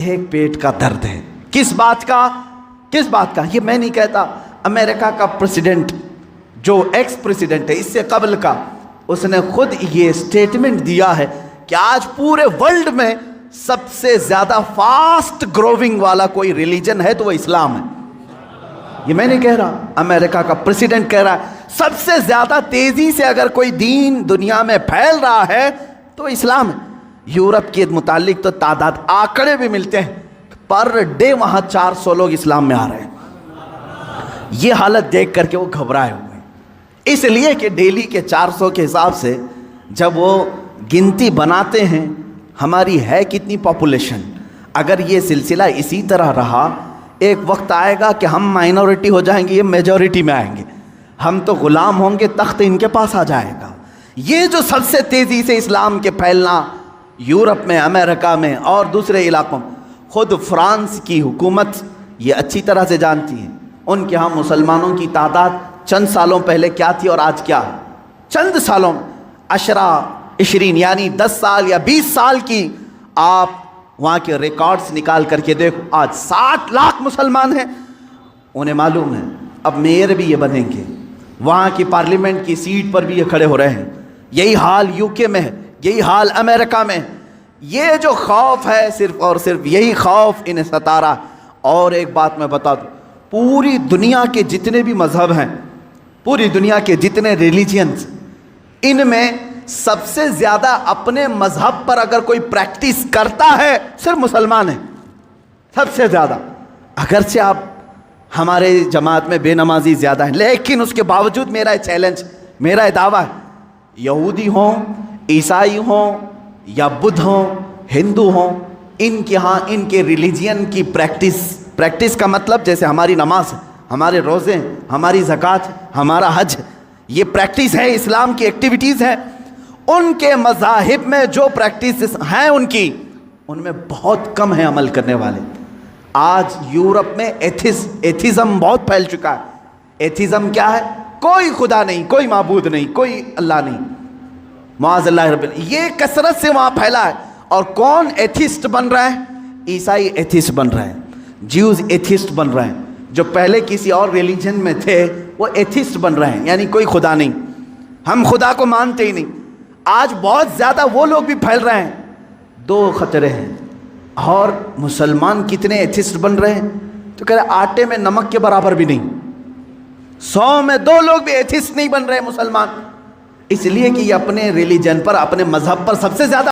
ایک پیٹ کا درد ہے. کس بات کا؟ یہ میں نہیں کہتا. امریکہ کا پریزیڈنٹ جو ایکس پریزیڈنٹ ہے اس سے قبل کا، اس نے خود یہ سٹیٹمنٹ دیا ہے کہ آج پورے ورلڈ میں سب سے زیادہ فاسٹ گروونگ والا کوئی ریلیجن ہے تو وہ اسلام ہے. یہ میں نہیں کہہ رہا، امریکہ کا پریزیڈنٹ کہہ رہا ہے سب سے زیادہ تیزی سے اگر کوئی دین دنیا میں پھیل رہا ہے تو اسلام ہے. یورپ کے متعلق تو تعداد آنکڑے بھی ملتے ہیں، پر ڈے وہاں 400 لوگ اسلام میں آ رہے ہیں. یہ حالت دیکھ کر کے وہ گھبرائے ہوئے ہیں، اس لیے کہ ڈیلی کے 400 کے حساب سے جب وہ گنتی بناتے ہیں ہماری ہے کتنی پاپولیشن، اگر یہ سلسلہ اسی طرح رہا ایک وقت آئے گا کہ ہم مائنورٹی ہو جائیں گے، یہ میجورٹی میں آئیں گے، ہم تو غلام ہوں گے، تخت ان کے پاس آ جائے گا. یہ جو سب سے تیزی سے اسلام کے پھیلنا یورپ میں، امریکہ میں اور دوسرے علاقوں میں، خود فرانس کی حکومت یہ اچھی طرح سے جانتی ہے ان کے ہاں مسلمانوں کی تعداد چند سالوں پہلے کیا تھی اور آج کیا ہے. چند سالوں 20 یعنی 10 سال یا 20 سال کی آپ وہاں کے ریکارڈز نکال کر کے دیکھو، آج 60 لاکھ مسلمان ہیں. انہیں معلوم ہے اب میئر بھی یہ بنیں گے، وہاں کی پارلیمنٹ کی سیٹ پر بھی یہ کھڑے ہو رہے ہیں. یہی حال UK میں ہے، یہی حال امریکہ میں. یہ جو خوف ہے صرف اور صرف یہی خوف انہیں ستا رہا. اور ایک بات میں بتا دوں، پوری دنیا کے جتنے بھی مذہب ہیں، پوری دنیا کے جتنے ریلیجنز، ان میں سب سے زیادہ اپنے مذہب پر اگر کوئی پریکٹس کرتا ہے صرف مسلمان ہیں، سب سے زیادہ. اگرچہ آپ ہمارے جماعت میں بے نمازی زیادہ ہیں، لیکن اس کے باوجود میرا چیلنج، میرا دعویٰ ہے، یہودی ہوں، عیسائی ہوں یا بدھ ہوں، ہندو ہوں، ان کے ہاں ان کے ریلیجین کی پریکٹس کا مطلب جیسے ہماری نماز ہے، ہمارے روزے ہیں، ہماری زکوٰۃ ہے، ہمارا حج ہے، یہ پریکٹس ہے، اسلام کی ایکٹیویٹیز ہیں. ان کے مذاہب میں جو پریکٹس ہیں ان میں بہت کم ہیں عمل کرنے والے. آج یورپ میں ایتھیزم بہت پھیل چکا ہے. ایتھیزم کیا ہے؟ کوئی خدا نہیں، کوئی معبود نہیں، کوئی اللہ نہیں، معاذ اللہ رب العالمین. یہ کثرت سے وہاں پھیلا ہے. اور کون ایتھیسٹ بن رہا ہے؟ عیسائی ایتھیسٹ بن رہے ہیں، جیوز ایتھیسٹ بن رہے ہیں. جو پہلے کسی اور ریلیجن میں تھے وہ ایتھیسٹ بن رہے ہیں، یعنی کوئی خدا نہیں، ہم خدا کو مانتے ہی نہیں. آج بہت زیادہ وہ لوگ بھی پھیل رہے ہیں. 2 خطرے ہیں. اور مسلمان کتنے ایتھیسٹ بن رہے ہیں تو کہہ رہے آٹے میں نمک کے برابر بھی نہیں. 100 میں 2 لوگ بھی ایتھیسٹ نہیں بن رہے مسلمان، اس لیے کہ یہ اپنے ریلیجن پر، اپنے مذہب پر سب سے زیادہ